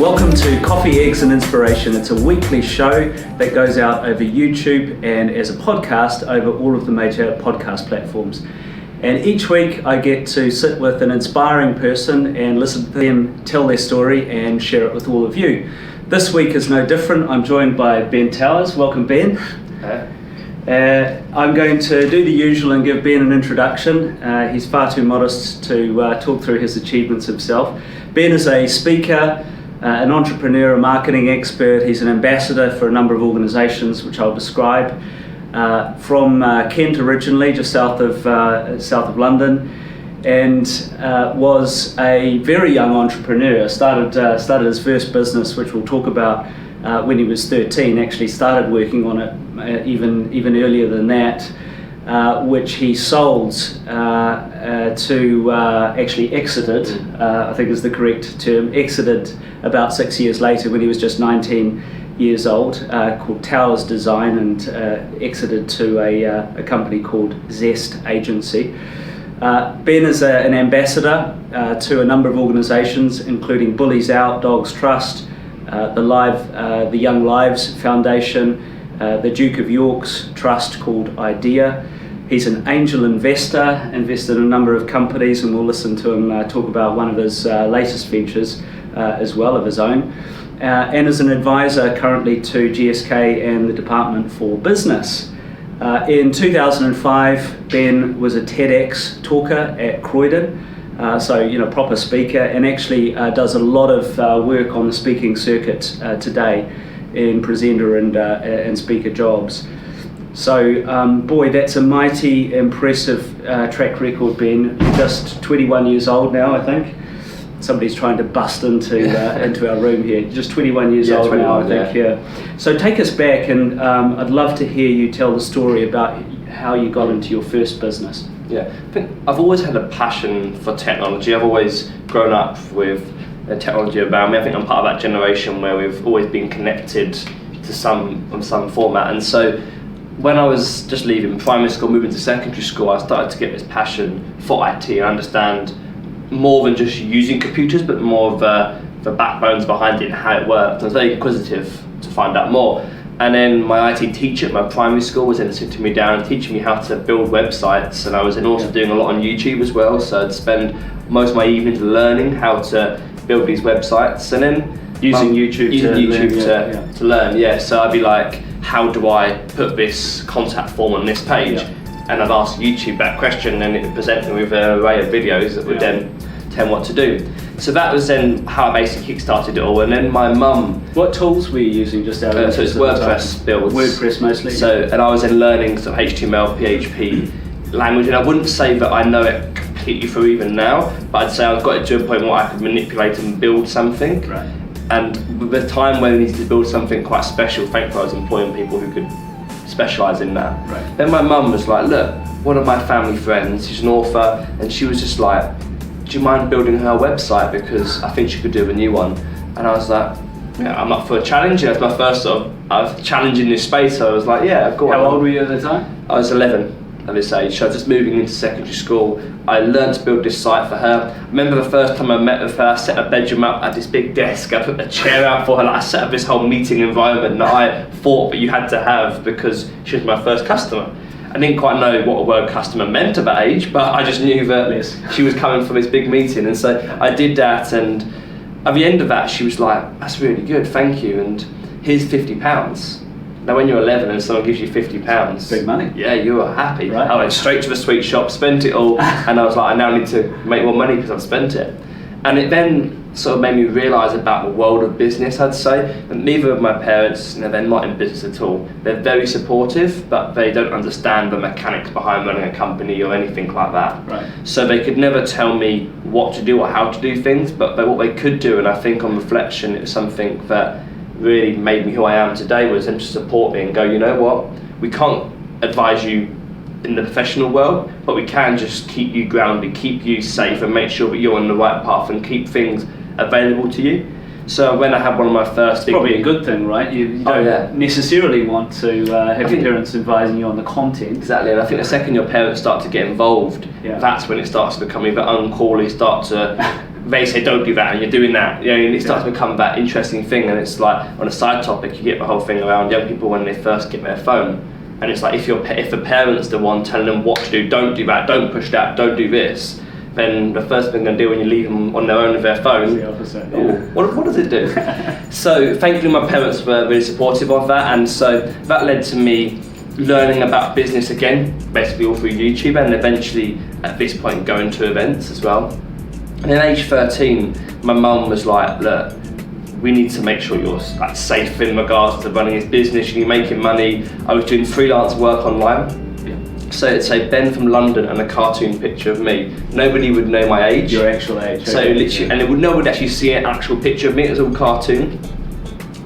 Welcome to Coffee, Eggs and Inspiration. It's a weekly show that goes out over YouTube and as a podcast over all of the major podcast platforms. And each week I get to sit with an inspiring person and listen to them tell their story and share it with all of you. This week is no different. I'm joined by Ben Towers. Welcome, Ben. I'm going to do the usual and give Ben an introduction. He's far too modest to talk through his achievements himself. Ben is a speaker, an entrepreneur, a marketing expert. He's an ambassador for a number of organisations, which I'll describe. From Kent originally, just south of London, and was a very young entrepreneur. Started his first business, which we'll talk about, when he was 13. Actually started working on it even earlier than that, which he sold to actually exited, I think is the correct term, exited about 6 years later when he was just 19 years old, called Towers Design, and exited to a company called Zest Agency. Ben is an ambassador to a number of organisations, including Bullies Out, Dogs Trust, the Young Lives Foundation, the Duke of York's trust called IDEA. He's an angel investor, invested in a number of companies, and we'll listen to him talk about one of his latest ventures as well, of his own. And is an advisor currently to GSK and the Department for Business. In 2005, Ben was a TEDx talker at Croydon, so proper speaker, and actually does a lot of work on the speaking circuit today in presenter and speaker jobs. So, boy, that's a mighty impressive track record, Ben. You're just 21 years old now, I think. Somebody's trying to bust into our room here. Just 21 years old now, I think. Yeah. So take us back, and I'd love to hear you tell the story about how you got into your first business. Yeah, I think I've always had a passion for technology. I've always grown up with technology around me. I think I'm part of that generation where we've always been connected to some format. And so when I was just leaving primary school, moving to secondary school, I started to get this passion for IT and understand more than just using computers, but more of the backbones behind it and how it worked. I was very inquisitive to find out more. And then my IT teacher at my primary school was then sitting me down and teaching me how to build websites, and I was then also doing a lot on YouTube as well, so I'd spend most of my evenings learning how to build these websites, and then using YouTube to learn. Yeah, so I'd be like, how do I put this contact form on this page? Yeah. And I'd ask YouTube that question, and it would present me with an array of videos that would then tell me what to do. So that was then how I basically kick-started it all. And then my mum... What tools were you using just out of So it's WordPress builds. WordPress mostly? So, and I was then learning sort of HTML, PHP language, and I wouldn't say that I know it completely through even now, but I'd say I've got it to a point where I could manipulate and build something. Right. And with the time when I needed to build something quite special, thankfully I was employing people who could specialise in that. Right. Then my mum was like, look, one of my family friends, she's an author, and she was just like, do you mind building her website, because I think she could do a new one. And I was like, yeah, I'm up for a challenge. That's my first sort of challenge in this space, so I was like, yeah, go on. How old were you at the time? I was 11 at this age, so I was just moving into secondary school. I learned to build this site for her. I remember the first time I met with her, I set a bedroom up at this big desk, I put a chair out for her, I set up this whole meeting environment that I thought that you had to have because she was my first customer. I didn't quite know what a word customer meant at that age, but I just knew that she was coming for this big meeting, and so I did that, and at the end of that she was like, that's really good, thank you, and here's £50. Now when you're 11 and someone gives you £50, big money. Yeah, you are happy. Right. I went straight to the sweet shop, spent it all, and I was like, I now need to make more money because I've spent it. And it then sort of made me realise about the world of business, I'd say. And neither of my parents, they're not in business at all. They're very supportive, but they don't understand the mechanics behind running a company or anything like that. Right. So they could never tell me what to do or how to do things, but what they could do, and I think on reflection it was something that really made me who I am today, was them to support me and go, you know what, we can't advise you in the professional world, but we can just keep you grounded, keep you safe, and make sure that you're on the right path and keep things available to you. So when I had one of my first big... Probably a good thing, right? You don't necessarily want to have your parents advising you on the content. Exactly, and I think the second your parents start to get involved, that's when it starts to become either uncool, you start to they say don't do that and you're doing that, and it starts to become that interesting thing. And it's like, on a side topic, you get the whole thing around young people when they first get their phone, and it's like, if the parent's the one telling them what to do, don't do that, don't push that, don't do this, then the first thing they're going to do when you leave them on their own with their phone, the opposite, what does it do? So thankfully my parents were really supportive of that, and so that led to me learning about business again, basically all through YouTube, and eventually at this point going to events as well. And at age 13, my mum was like, look, we need to make sure you're like safe in regards to running this business, you're making money. I was doing freelance work online. So it'd say Ben from London and a cartoon picture of me. Nobody would know my age. Your actual age. So literally, and no one would actually see an actual picture of me, it was all cartoon.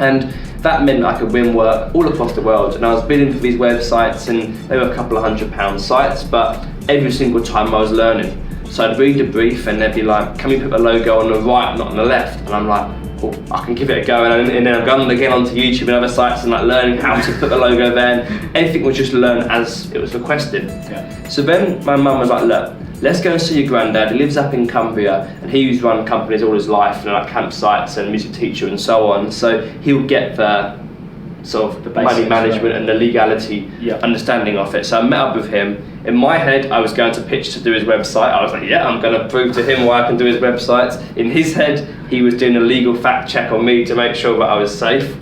And that meant I could win work all across the world. And I was bidding for these websites, and they were a couple of £100 sites, but every single time I was learning. So I'd read the brief and they'd be like, can we put the logo on the right, not on the left? And I'm like, well, I can give it a go. And then I've gone again onto YouTube and other sites and like learning how to put the logo there. And everything was just learned as it was requested. Yeah. So then my mum was like, look, let's go and see your granddad. He lives up in Cumbria, and he's run companies all his life, like campsites and music teacher and so on. So he'll get the sort of the basics, money management, and the legality understanding of it. So I met up with him. In my head, I was going to pitch to do his website. I was like, yeah, I'm going to prove to him why I can do his websites. In his head, he was doing a legal fact check on me to make sure that I was safe.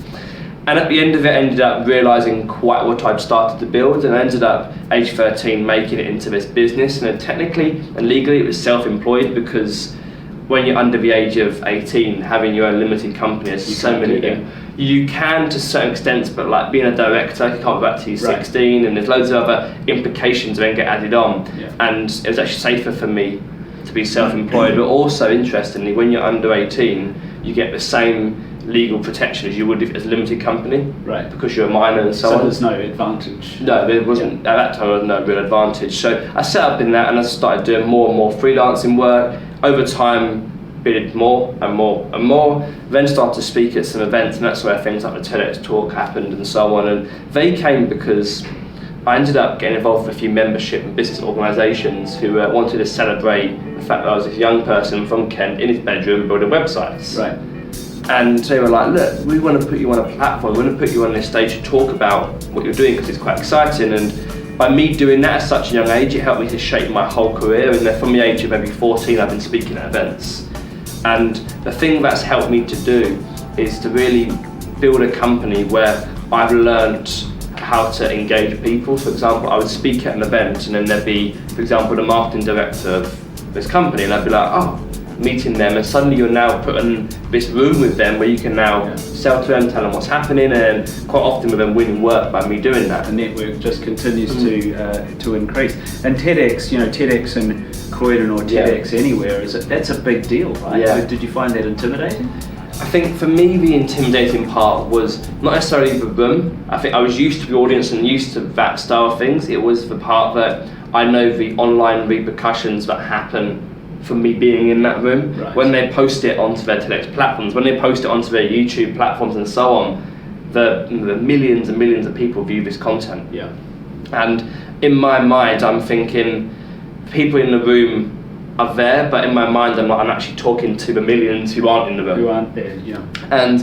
And at the end of it, I ended up realising quite what I'd started to build, and I ended up, age 13, making it into this business. And technically and legally, it was self-employed, because when you're under the age of 18, having your own limited company, there's so many. You can to a certain extent, but like being a director, you can't go back to you're 16, and there's loads of other implications that then get added on. And it was actually safer for me to be self-employed, but also interestingly, when you're under 18, you get the same legal protection as you would if it was a limited company, because you're a minor and so on. So there's no advantage. No, there wasn't, at that time there was no real advantage. So I set up in that, and I started doing more and more freelancing work. Over time, bidded more and more and more, then started to speak at some events, and that's where things like the TEDx talk happened and so on. And they came because I ended up getting involved with a few membership and business organisations who wanted to celebrate the fact that I was this young person from Kent in his bedroom building websites. And they were like, look, we want to put you on a platform, we want to put you on this stage to talk about what you're doing, because it's quite exciting. And by me doing that at such a young age, it helped me to shape my whole career. And then from the age of maybe 14, I've been speaking at events. And the thing that's helped me to do is to really build a company where I've learned how to engage people. For example, I would speak at an event, and then there'd be, for example, the marketing director of this company, and I'd be like, oh, meeting them, and suddenly you're now put in this room with them where you can now sell to them, tell them what's happening, and quite often with them winning work by me doing that. The network just continues to increase. And TEDx, TEDx in Croydon or TEDx anywhere, that's a big deal, right? Did you find that intimidating? I think for me the intimidating part was not necessarily the room. I think I was used to the audience and used to that style of things. It was the part that I know the online repercussions that happen from me being in that room. When they post it onto their TEDx platforms, when they post it onto their YouTube platforms and so on, the millions and millions of people view this content. And in my mind, I'm thinking people in the room are there, but in my mind I'm actually talking to the millions who aren't in the room. Who aren't there, And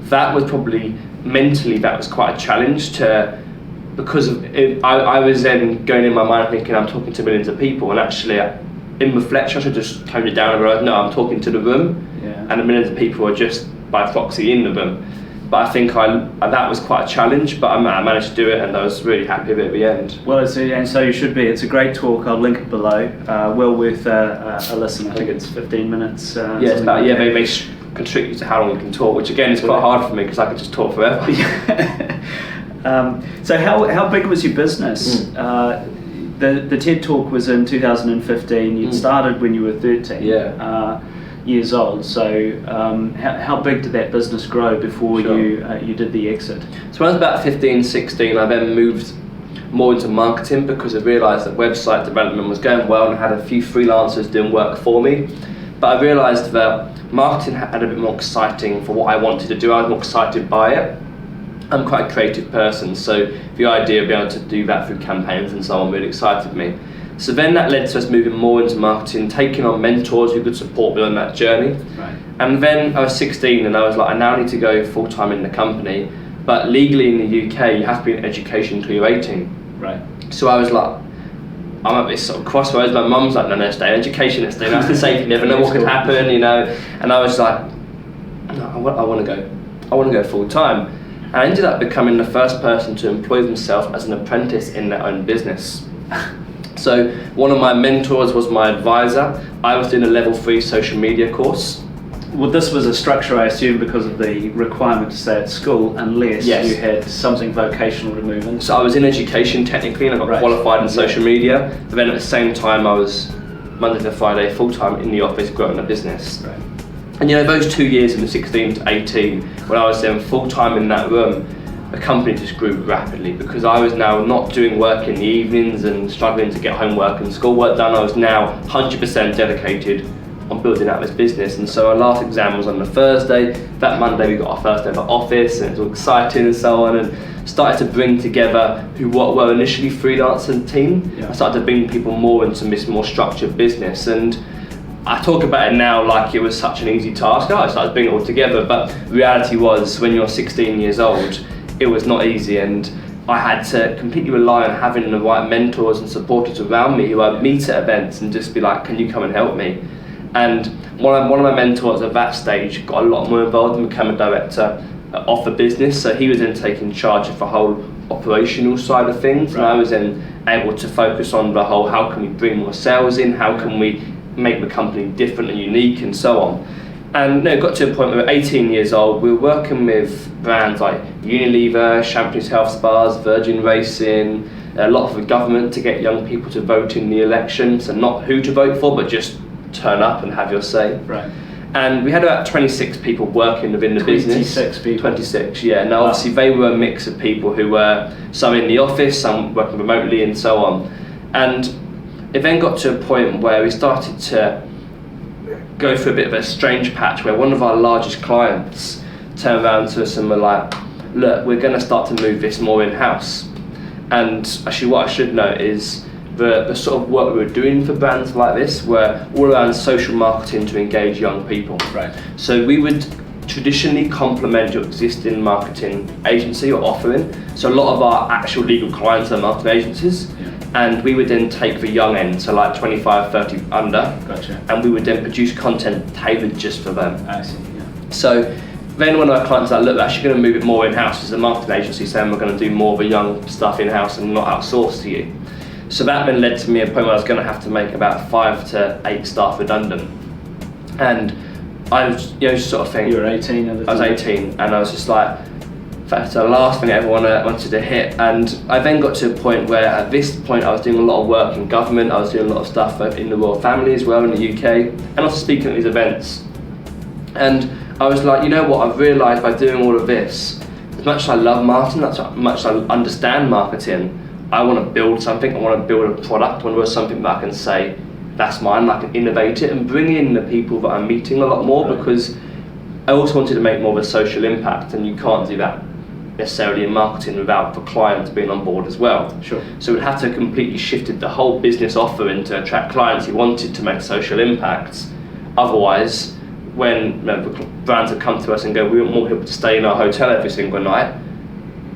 that was probably, mentally, that was quite a challenge because I was then going in my mind thinking I'm talking to millions of people, and actually in reflection I should just tone it down and realize, no, I'm talking to the room, and the millions of people are just by proxy in the room. But I think that was quite a challenge, but I managed to do it, and I was really happy with it at the end. Well, and so you should be. It's a great talk. I'll link it below. Well worth a listen. I think it's 15 minutes. It's about, they constrict you to how long you can talk, which again is quite hard for me because I could just talk forever. So how big was your business? The TED Talk was in 2015. You'd started when you were 13 years old. So how big did that business grow before you did the exit? So when I was about 15, 16, I then moved more into marketing because I realised that website development was going well, and I had a few freelancers doing work for me. But I realised that marketing had a bit more exciting for what I wanted to do. I was more excited by it. I'm quite a creative person, so the idea of being able to do that through campaigns and so on really excited me. So then that led to us moving more into marketing, taking on mentors who could support me on that journey. Right. And then I was 16 and I was like, I now need to go full-time in the company, but legally in the UK you have to be in education until you're 18. Right. So I was like, I'm at this sort of crossroads. My mum's like, no, stay in education, let's stay, that's the safe, you never know what could happen, you know. And I was like, no, I want to go full-time. And I ended up becoming the first person to employ themselves as an apprentice in their own business. So one of my mentors was my advisor. I was doing a level 3 social media course. Well, this was a structure, I assume, because of the requirement to stay at school unless you had something vocational to move into. So I was in education technically, and I got qualified in social media, but then at the same time I was Monday to Friday full-time in the office growing a business. Right. And you know, those 2 years from 16 to 18, when I was then full-time in that room, the company just grew rapidly because I was now not doing work in the evenings and struggling to get homework and schoolwork done. I was now 100% dedicated on building out this business. And so our last exam was on the Thursday. That Monday we got our first ever office, and it was all exciting and so on, and started to bring together what were initially freelancing team. I started to bring people more into this more structured business, and I talk about it now like it was such an easy task. I started bringing it all together, but reality was when you're 16 years old, it was not easy, and I had to completely rely on having the right mentors and supporters around me who I'd meet at events and just be like, can you come and help me? And one of my mentors at that stage got a lot more involved and became a director of the business, so he was then taking charge of the whole operational side of things, and I was then able to focus on the whole, how can we bring more sales in, how can we make the company different and unique and so on. And it got to a point where we were 18 years old, we were working with brands like Unilever, Champions Health Spas, Virgin Racing, a lot of the government to get young people to vote in the elections, so not who to vote for, but just turn up and have your say. Right. And we had about 26 people working within the business. 26 people? 26, yeah. Now obviously they were a mix of people who were some in the office, some working remotely and so on. And it then got to a point where we started to go through a bit of a strange patch where one of our largest clients turned around to us and were like, look, we're going to start to move this more in-house. And actually what I should note is the sort of work we were doing for brands like this were all around social marketing to engage young people. Right. So we would traditionally complement your existing marketing agency or offering. So a lot of our actual legal clients are marketing agencies. And we would then take the young end, so like 25, 30 under, and we would then produce content tailored just for them. I see, yeah. So then when our clients are like, look, we're actually going to move it more in-house as a marketing agency, saying we're going to do more of the young stuff in-house and not outsource to you. So that then led to me a point where I was going to have to make about 5 to 8 staff redundant. And I was, sort of thinking... You were 18 at the time? I was 18, and I was just like, that's the last thing I ever wanted to hit. And I then got to a point where at this point I was doing a lot of work in government, I was doing a lot of stuff in the royal family as well in the UK, and also speaking at these events. And I was like, you know what, I've realised by doing all of this, as much as I love marketing, as much as I understand marketing, I want to build something, I want to build a product, I want to build something that I can say, that's mine, I can innovate it and bring in the people that I'm meeting a lot more, because I also wanted to make more of a social impact, and you can't do that necessarily in marketing without the clients being on board as well. Sure. So we'd have to completely shifted the whole business offering to attract clients who wanted to make social impacts. Otherwise, when brands would come to us and go, we want more people to stay in our hotel every single night,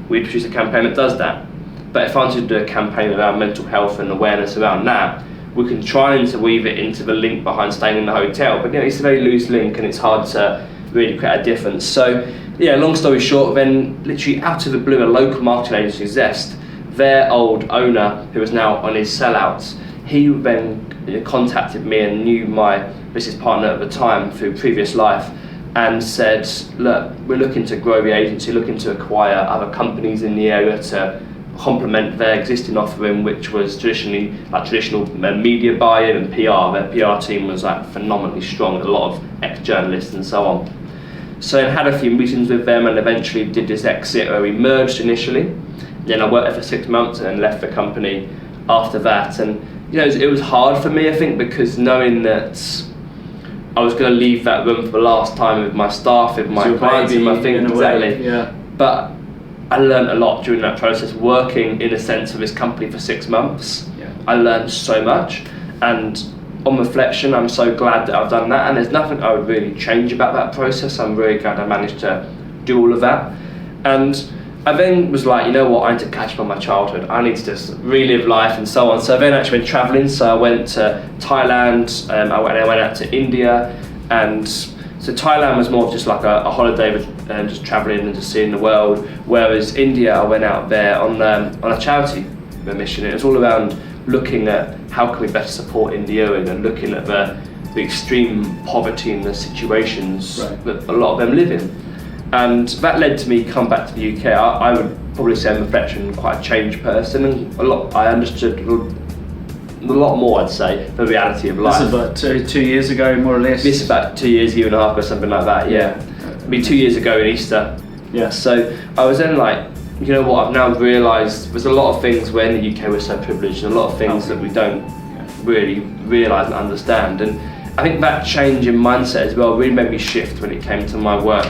we'd produce a campaign that does that. But if I wanted to do a campaign around mental health and awareness around that, we can try and weave it into the link behind staying in the hotel, but it's a very loose link and it's hard to really create a difference. So yeah, long story short, then literally out of the blue, a local marketing agency, Zest, their old owner, who is now on his sellouts, he then contacted me and knew my business partner at the time through previous life, and said, look, we're looking to grow the agency, looking to acquire other companies in the area to complement their existing offering, which was traditional media buying and PR. Their PR team was phenomenally strong, a lot of ex-journalists and so on. So I had a few meetings with them and eventually did this exit where we merged initially. Then I worked there for 6 months and then left the company after that. And it was hard for me, I think, because knowing that I was going to leave that room for the last time with my staff, with my clients, and my things, exactly. Yeah. But I learned a lot during that process, working in a sense of this company for 6 months. Yeah. I learned so much, and on reflection, I'm so glad that I've done that, and there's nothing I would really change about that process. I'm really glad I managed to do all of that. And I then was like, you know what, I need to catch up on my childhood. I need to just relive life and so on. So I then actually went travelling. So I went to Thailand, I went out to India, and so Thailand was more of just like a holiday, just travelling and just seeing the world. Whereas India, I went out there on a charity mission. It was all around looking at how can we better support India and looking at the extreme poverty and the situations that a lot of them live in. And that led to me come back to the UK. I would probably say on reflection, quite a changed person, and I understood a lot more, I'd say, the reality of life. This is about 2 years ago, more or less? This is about 2 years, year and a half or something like that, yeah. It'd be 2 years ago in Easter. Yeah. So I was then like, you know what, I've now realised there's a lot of things where in the UK we're so privileged, and a lot of things that we don't really realise and understand. And I think that change in mindset as well really made me shift when it came to my work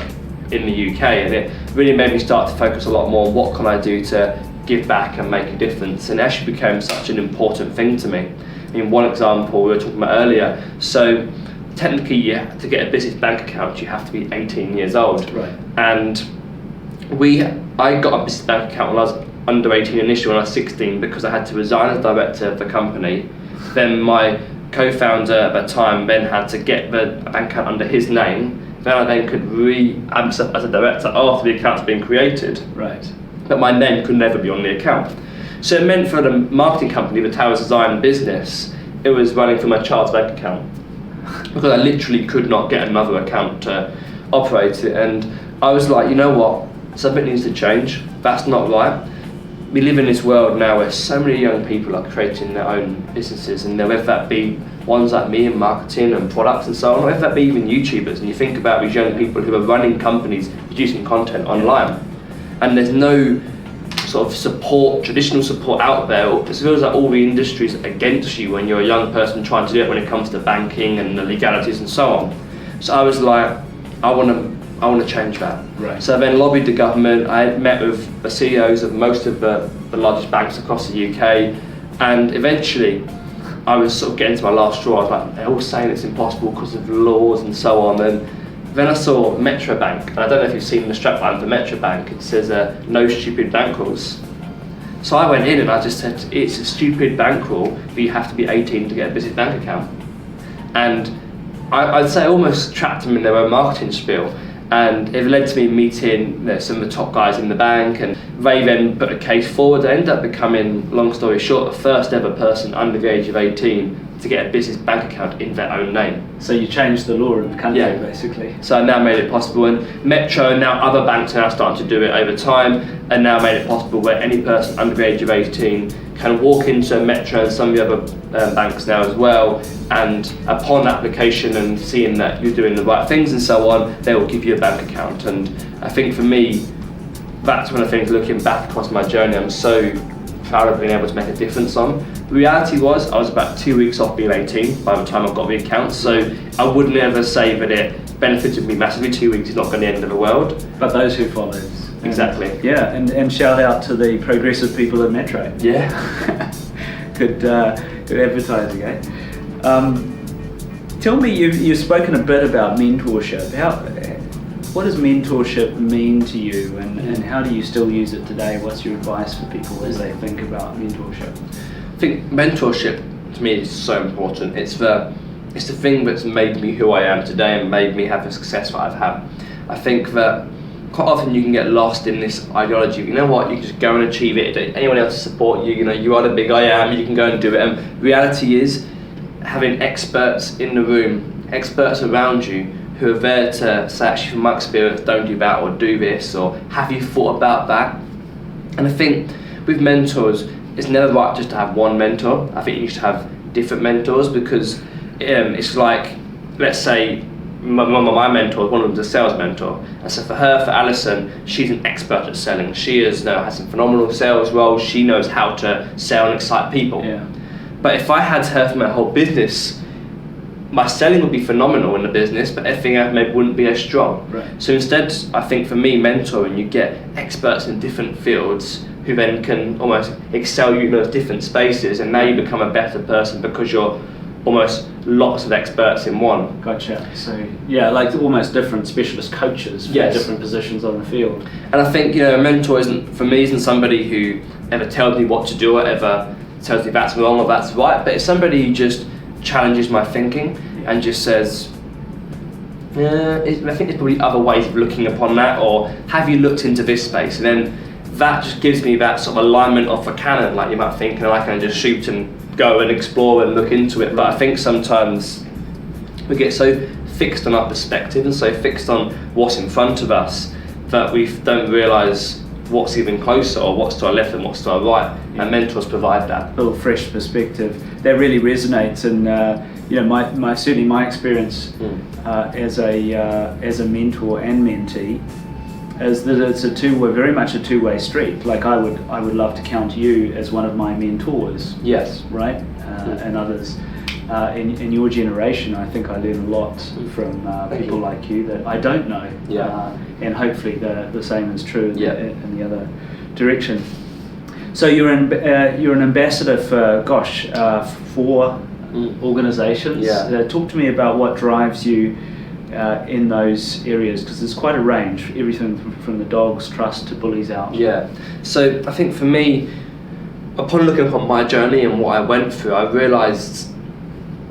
in the UK, and it really made me start to focus a lot more on what can I do to give back and make a difference, and it actually became such an important thing to me. I mean, one example we were talking about earlier, so technically to get a business bank account you have to be 18 years old, right? And I got a business bank account when I was under 18 initially, when I was 16, because I had to resign as director of the company. Then my co-founder at that time then had to get the bank account under his name. Then I then could as a director after the account's been created. Right. But my name could never be on the account. So it meant for the marketing company, the Towers Design business, it was running from my child's bank account, because I literally could not get another account to operate it. And I was like, you know what, something needs to change. That's not right. We live in this world now where so many young people are creating their own businesses, and whether that be ones like me in marketing and products and so on, or whether that be even YouTubers, and you think about these young people who are running companies producing content online, and there's no sort of support, traditional support out there. It feels like all the industries are against you when you're a young person trying to do it when it comes to banking and the legalities and so on. So I was like, I want to change that. Right. So I then lobbied the government. I met with the CEOs of most of the largest banks across the UK, and eventually I was sort of getting to my last straw. I was like, they're all saying it's impossible because of laws and so on. And then I saw Metro Bank, and I don't know if you've seen the strapline for Metro Bank. It says no stupid bank rules. So I went in and I just said, it's a stupid bank rule, but you have to be 18 to get a business bank account. And I'd say I almost trapped them in their own marketing spiel. And it led to me meeting some of the top guys in the bank, and they then put a case forward. I ended up becoming, long story short, the first ever person under the age of 18 to get a business bank account in their own name. So you changed the law in the country, basically. So I now made it possible, and Metro and now other banks are now starting to do it over time, and now made it possible where any person under the age of 18 can walk into Metro and some of the other banks now as well, and upon application and seeing that you're doing the right things and so on, they will give you a bank account. And I think for me, that's one of the things, looking back across my journey, I'm so proud of being able to make a difference on. The reality was, I was about 2 weeks off being 18 by the time I got the account, so I wouldn't ever say that it benefited me massively. 2 weeks is not going to end of the world. But those who followed. Exactly. Yeah, and shout out to the progressive people at Metro. Yeah. Good advertising, eh? Tell me, you've spoken a bit about mentorship. What does mentorship mean to you, and how do you still use it today? What's your advice for people as they think about mentorship? I think mentorship to me is so important. It's the thing that's made me who I am today and made me have the success that I've had. I think that quite often you can get lost in this ideology. You know what? You can just go and achieve it. Anyone else to support you? You know, you are the big I am. You can go and do it. And reality is, having experts in the room, experts around you who are there to say, actually, from my experience, don't do that or do this, or have you thought about that? And I think with mentors, it's never right just to have one mentor. I think you should have different mentors, because it's like, let's say, my mentor, one of them's a sales mentor, and so for Alison, she's an expert at selling. She has some phenomenal sales roles. She knows how to sell and excite people. Yeah. But if I had her for my whole business, my selling would be phenomenal in the business, but everything else maybe wouldn't be as strong. Right. So instead, I think for me, mentoring, you get experts in different fields who then can almost excel you in those different spaces, and now you become a better person because you're almost lots of experts in one. Gotcha. So yeah, like almost different specialist coaches for Yes. different positions on the field. And I think, a mentor isn't somebody who ever tells me what to do or ever tells me that's wrong or that's right, but it's somebody who just challenges my thinking and just says, I think there's probably other ways of looking upon that, or have you looked into this space? And then that just gives me that sort of alignment of a cannon, like you might think, and I can just shoot and go and explore and look into it. But I think sometimes we get so fixed on our perspective and so fixed on what's in front of us that we don't realise what's even closer, or what's to our left and what's to our right. And mentors provide that. A little fresh perspective. That really resonates, and certainly my experience as a mentor and mentee is that it's very much a two-way street. Like I would love to count you as one of my mentors. Yes. Right. And others in your generation. I think I learn a lot from people like you that I don't know. Yeah. And hopefully the same is true in the other direction. So you're an ambassador for 4 organisations. Yeah. Talk to me about what drives you in those areas, because there's quite a range, everything from the Dogs Trust to Bullies Out. Yeah. So I think for me, upon looking upon my journey and what I went through, I realised,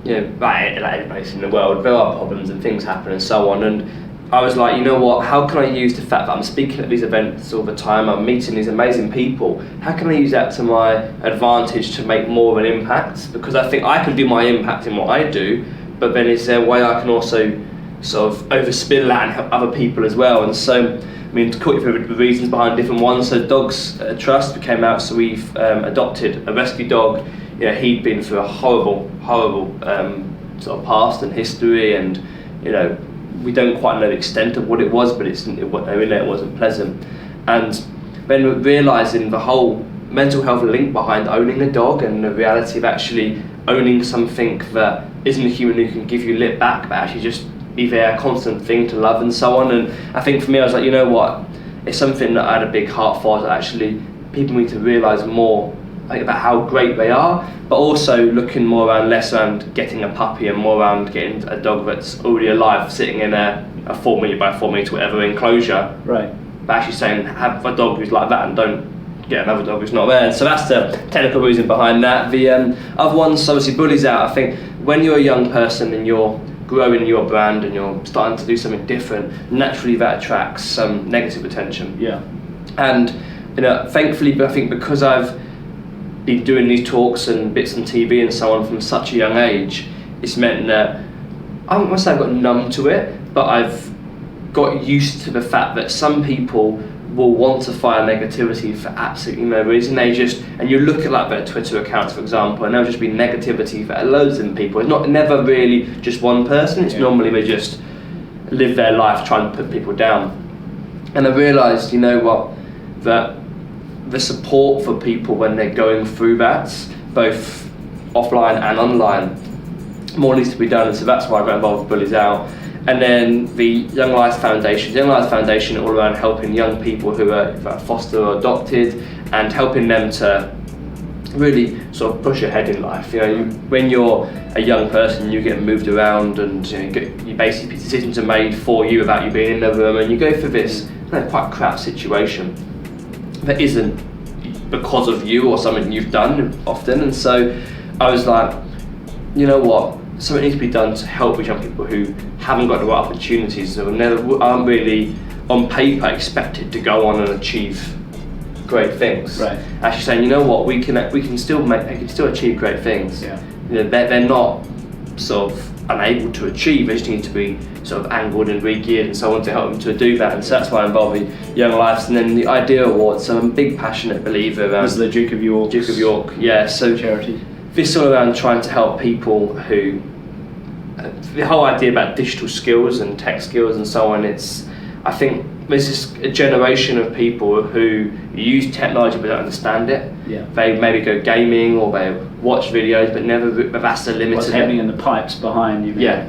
like any place in the world, there are problems and things happen and so on. And I was like, you know what, how can I use the fact that I'm speaking at these events all the time, I'm meeting these amazing people, how can I use that to my advantage to make more of an impact? Because I think I can do my impact in what I do, but then is there a way I can also sort of overspill that and help other people as well? And so, to talk you through the reasons behind different ones, so Dogs Trust came out, so we've adopted a rescue dog. He'd been through a horrible sort of past and history, and we don't quite know the extent of what it was, but it wasn't pleasant. And then realising the whole mental health link behind owning a dog, and the reality of actually owning something that isn't a human who can give you lit back, but actually just be there, a constant thing to love and so on. And I think for me, I was like, you know what, it's something that I had a big heart for, that actually people need to realise more about how great they are, but also looking more around, less around getting a puppy and more around getting a dog that's already alive, sitting in a 4 metre by 4 metre whatever enclosure. Right. But actually saying, have a dog who's like that and don't get another dog who's not there. And so that's the technical reason behind that. The other ones, obviously Bullies Out, I think when you're a young person and you're growing your brand and you're starting to do something different, naturally that attracts some negative attention. Yeah. And thankfully, I think because I've been doing these talks and bits on TV and so on from such a young age, it's meant that I won't say I've got numb to it, but I've got used to the fact that some people will want to fire negativity for absolutely no reason. And you look at like their Twitter accounts, for example, and there'll just be negativity for loads of people. It's never really just one person. It's normally they just live their life trying to put people down. And I realised, that the support for people when they're going through that, both offline and online, more needs to be done. And so that's why I got involved with Bullies Out. And then the Young Lives Foundation, all around helping young people who are foster or adopted, and helping them to really sort of push ahead in life. When you're a young person, you get moved around, and you basically decisions are made for you about you being in the room, and you go through this quite crap situation that isn't because of you or something you've done often. And so I was like, you know what, something needs to be done to help with young people who haven't got the right opportunities, or aren't really on paper expected to go on and achieve great things. Right. Actually saying, you know what, they can still achieve great things. Yeah. They're not sort of unable to achieve, they just need to be sort of angled and re-geared and so on to help them to do that. And so that's why I'm involved with Young Lives. And then the Idea Awards, so I'm a big passionate believer around This is the Duke of York. Yeah, so charity. This is all around trying to help people who, the whole idea about digital skills and tech skills and so on, I think there's just a generation of people who use technology but don't understand it. Yeah. They maybe go gaming or they watch videos but that's the limit. What's happening in the pipes behind you. Yeah.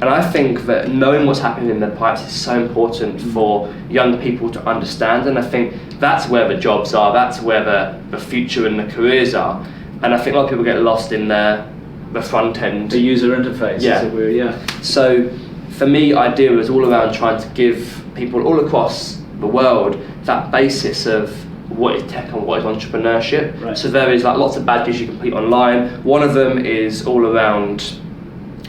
And I think that knowing what's happening in the pipes is so important for young people to understand, and I think that's where the jobs are, that's where the future and the careers are. And I think a lot of people get lost in the front end. The user interface, as it were, So for me, IDEA was all around trying to give people all across the world that basis of what is tech and what is entrepreneurship. Right. So there is like lots of badges you complete online. One of them is all around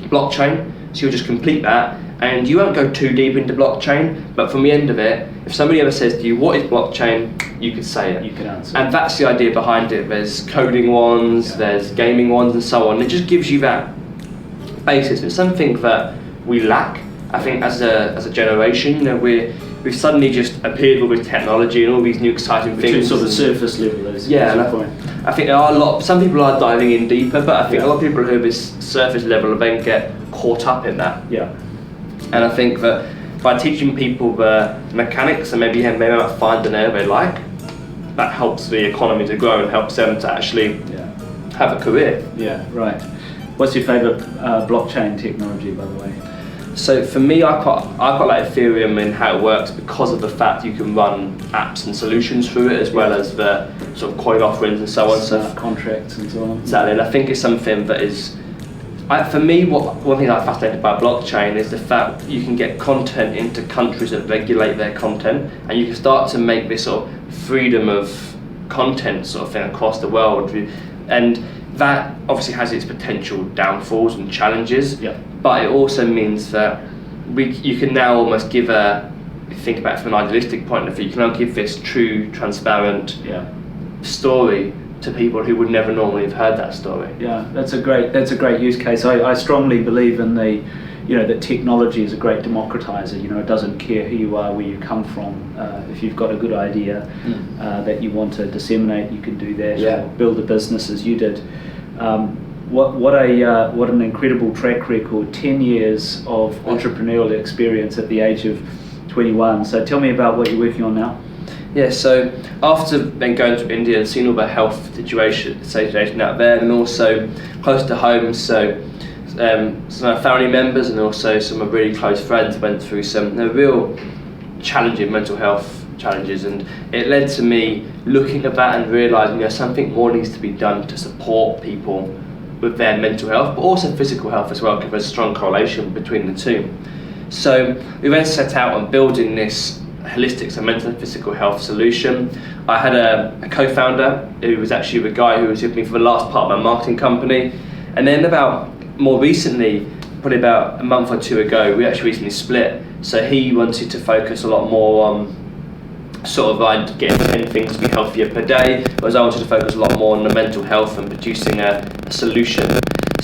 blockchain. So you'll just complete that and you won't go too deep into blockchain, but from the end of it, if somebody ever says to you, what is blockchain, you could say it. You can answer. And that's the idea behind it. There's coding ones, there's gaming ones and so on. It just gives you that basis. It's something that we lack, I think, as a generation. You know, we've suddenly just appeared with technology and all these new exciting things. Too sort of surface level, is point. I think there are some people are diving in deeper, but I think a lot of people who have this surface level then get caught up in that. Yeah. And I think that by teaching people the mechanics and maybe might find an area they like, that helps the economy to grow and helps them to actually have a career. Yeah, right. What's your favourite blockchain technology, by the way? So for me, I quite like Ethereum and how it works because of the fact you can run apps and solutions through it, as well as the sort of coin offerings and so on. Smart contracts and so on. Exactly, and I think it's something that is, for me, one thing I'm fascinated by blockchain is the fact you can get content into countries that regulate their content, and you can start to make this sort of freedom of content sort of thing across the world. And that obviously has its potential downfalls and challenges, but it also means that you can now almost give think about it from an idealistic point of view, you can now give this true, transparent story to people who would never normally have heard that story. Yeah, that's a great use case. I strongly believe in that technology is a great democratizer. It doesn't care who you are, where you come from. If you've got a good idea that you want to disseminate, you can do that. Or build a business as you did. What an incredible track record! 10 years of entrepreneurial experience at the age of 21. So tell me about what you're working on now. Yeah, so after then going to India and seeing all the health situation out there, and also close to home, so some family members and also some of really close friends went through some real challenging mental health challenges, and it led to me looking at that and realising something more needs to be done to support people with their mental health, but also physical health as well, because there's a strong correlation between the two. So we then set out on building this holistic, so mental and physical health solution. I had a co-founder who was actually the guy who was with me for the last part of my marketing company, and then more recently, probably about a month or two ago, we actually recently split. So he wanted to focus a lot more on sort of like getting 10 things to be healthier per day, whereas I wanted to focus a lot more on the mental health and producing a solution.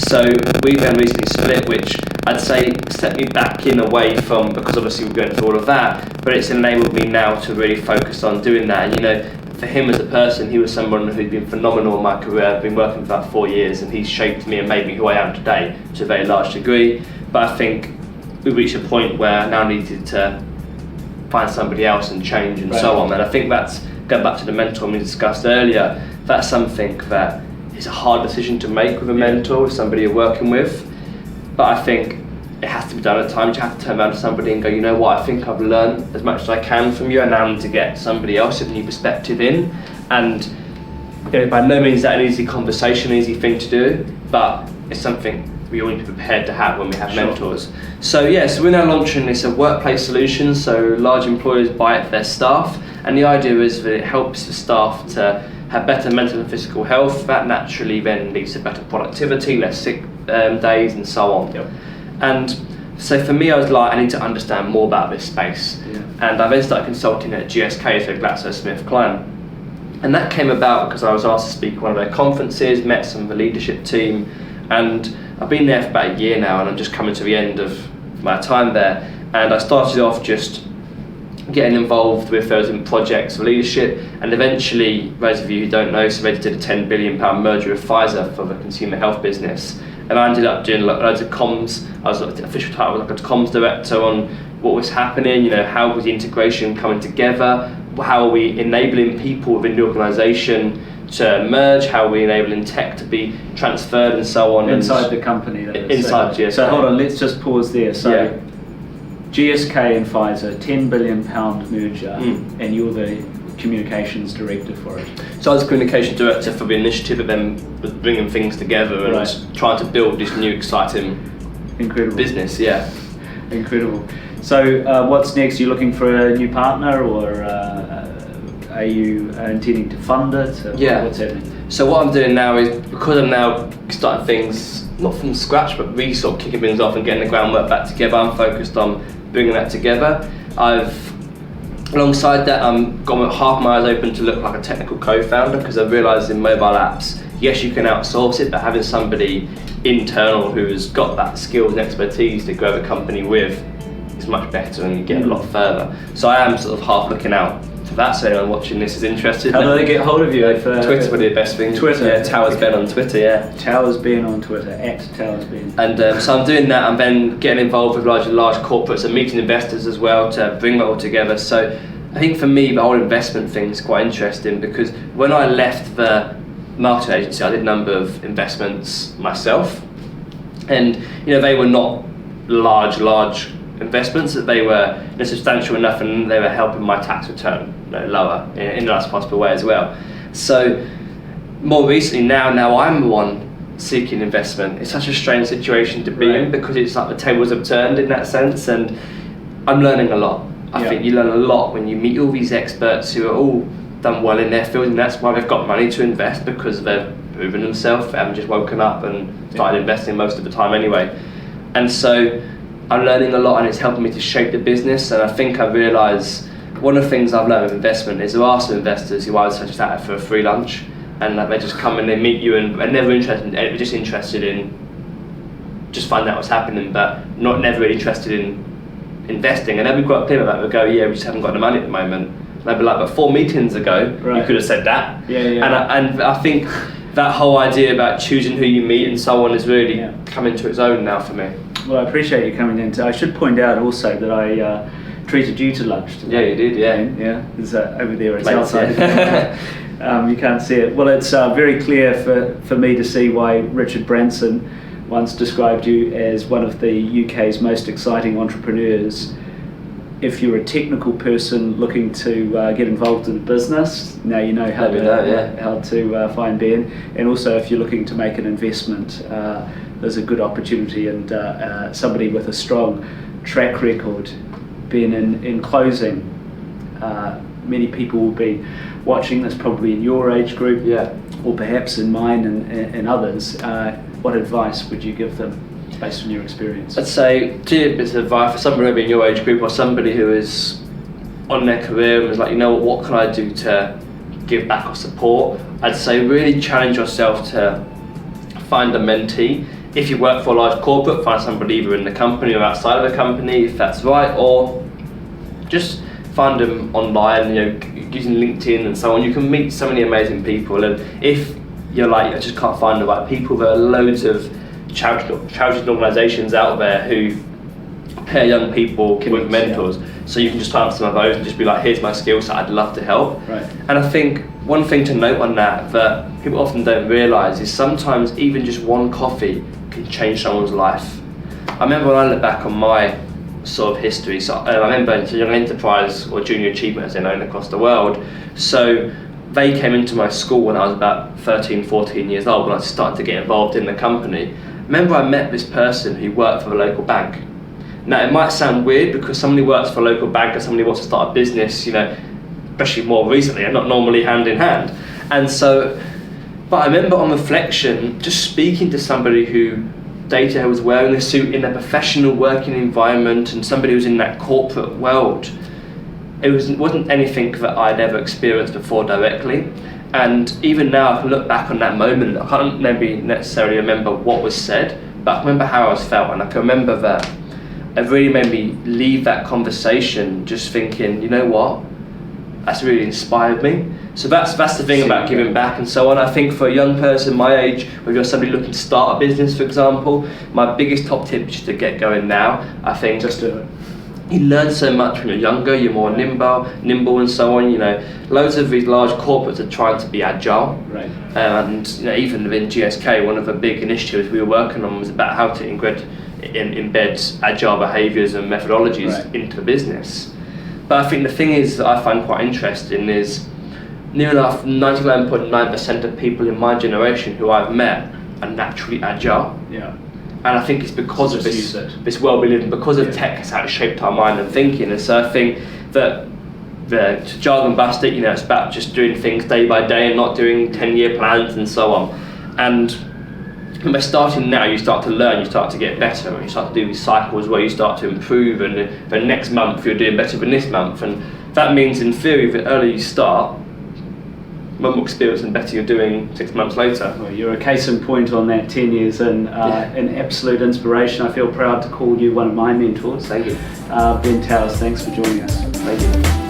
So we then recently split, which I'd say set me back in away from, because obviously we're going through all of that, but it's enabled me now to really focus on doing that. For him as a person, he was someone who'd been phenomenal in my career. I've been working for about 4 years, and he's shaped me and made me who I am today to a very large degree. But I think we reached a point where I now needed to find somebody else and change and so on. And I think that's, going back to the mentor we discussed earlier, that's something that is a hard decision to make with a mentor, with somebody you're working with. But I think it has to be done at times. You have to turn around to somebody and go, you know what, I think I've learned as much as I can from you, and now I need to get somebody else with a new perspective in. And by no means is that an easy conversation, an easy thing to do, but it's something we all need to be prepared to have when we have mentors. So we're now launching this workplace solution, so large employers buy it for their staff, and the idea is that it helps the staff to have better mental and physical health. That naturally then leads to better productivity, less sick days and so on. And so for me, I was like, I need to understand more about this space. And I then started consulting at GSK, so GlaxoSmithKline. And that came about because I was asked to speak at one of their conferences, met some of the leadership team, and I've been there for about a year now, and I'm just coming to the end of my time there. And I started off just getting involved with those projects for leadership, and eventually, those of you who don't know, so they did a £10 billion merger with Pfizer for the consumer health business. And I ended up doing loads of comms. I was the official title was like a comms director on what was happening, you know, how was the integration coming together, how are we enabling people within the organisation to merge, how are we enabling tech to be transferred and so on. Inside the company, that is. Inside GSK. So hold on, let's just pause there. So GSK and Pfizer, £10 billion merger, and you're the communications director for it. So I was communication director for the initiative of them bringing things together and trying to build this new exciting business. Yeah. Incredible. So what's next? Are you looking for a new partner, or are you intending to fund it? What's happening? So what I'm doing now is, because I'm now starting things not from scratch, but really sort of kicking things off and getting the groundwork back together, I'm focused on bringing that together. Alongside that, I'm got half my eyes open to look like a technical co-founder, because I've realised in mobile apps, yes, you can outsource it, but having somebody internal who's got that skills and expertise to grow the company with is much better, and you get a lot further. So I am sort of half looking out for that, so anyone watching this is interested. How do they get hold of you? Twitter's probably the best thing. Twitter? Yeah, Towers Ben on Twitter, yeah. Towers Ben on Twitter, @TowersBen. And so I'm doing that, and then getting involved with large corporates and meeting investors as well to bring it all together. So I think for me, the whole investment thing is quite interesting, because when I left the marketing agency, I did a number of investments myself, and you know, they were not large investments, that they were substantial enough, and they were helping my tax return lower in the last possible way as well. So more recently now I'm the one seeking investment. It's such a strange situation to be in, because it's like the tables have turned in that sense, and I'm learning a lot. I think you learn a lot when you meet all these experts who are all done well in their field, and that's why they've got money to invest, because they've proven themselves. They haven't just woken up and started investing most of the time anyway. And so I'm learning a lot, and it's helping me to shape the business. And I think I realise one of the things I've learned with investment is there are some investors who I was just out for a free lunch, and they just come and they meet you, and they're never interested, they're just interested in just finding out what's happening, but never really interested in investing. And they'll be quite clear about it. They'll go, yeah, we just haven't got the money at the moment. And they'll be like, but 4 meetings ago, you could have said that. And I think that whole idea about choosing who you meet and so on is really coming to its own now for me. Well, I appreciate you coming in. I should point out also that I treated you to lunch today. Yeah, you did, Yeah, it's over there, it's outside. You can't see it. Well, it's very clear for me to see why Richard Branson once described you as one of the UK's most exciting entrepreneurs. If you're a technical person looking to get involved in the business, now you know how to find Ben. And also, if you're looking to make an investment, there's a good opportunity, and somebody with a strong track record. Ben, in closing, many people will be watching this, probably in your age group, or perhaps in mine and others. What advice would you give them based on your experience? I'd say, two bits of advice for somebody maybe in your age group, or somebody who is on their career and is like, you know, what can I do to give back or support? I'd say really challenge yourself to find a mentee. If you work for a large corporate, find somebody either in the company or outside of the company, if that's right, or just find them online, you know, using LinkedIn and so on. You can meet so many amazing people, and if you're like, I just can't find the right people, there are loads of charity organisations out there who pair young people with mentors. So you can just type some of those and just be like, here's my skill set, I'd love to help. And I think one thing to note on that people often don't realise is sometimes even just one coffee can change someone's life. I remember when I look back on my sort of history, so I remember it's a young enterprise or junior achievement as they're known across the world. So they came into my school when I was about 13, 14 years old, when I started to get involved in the company. Remember, I met this person who worked for a local bank. Now it might sound weird, because somebody who works for a local bank and somebody who wants to start a business, you know, especially more recently, are not normally hand in hand. And so, but I remember on reflection, just speaking to somebody who data was wearing a suit in a professional working environment, and somebody who was in that corporate world. It wasn't anything that I'd ever experienced before directly. And even now I can look back on that moment. I can't maybe necessarily remember what was said, but I can remember how I was felt, and I can remember that it really made me leave that conversation just thinking, you know what, that's really inspired me. So that's the thing about giving back and so on. I think for a young person my age, if you're somebody looking to start a business, for example, my biggest top tip is to get going now. I think just do it. you learn so much when you're younger, you're more nimble and so on. You know, loads of these large corporates are trying to be agile. Right. And you know, even within GSK, one of the big initiatives we were working on was about how to embed agile behaviours and methodologies into the business. But I think the thing is that I find quite interesting is near enough 99.9% of people in my generation who I've met are naturally agile. Yeah. And I think it's because of this well-being living, because of tech has actually shaped our mind and thinking. And so I think that to jargon bust it, you know, it's about just doing things day by day and not doing 10-year plans and so on. And by starting now, you start to learn, you start to get better, and you start to do these cycles where you start to improve, and the next month you're doing better than this month. And that means, in theory, the earlier you start, the more experience and better you're doing 6 months later. Well, you're a case in point on that. 10 years and an absolute inspiration. I feel proud to call you one of my mentors. Thank you. Ben Towers, thanks for joining us. Thank you.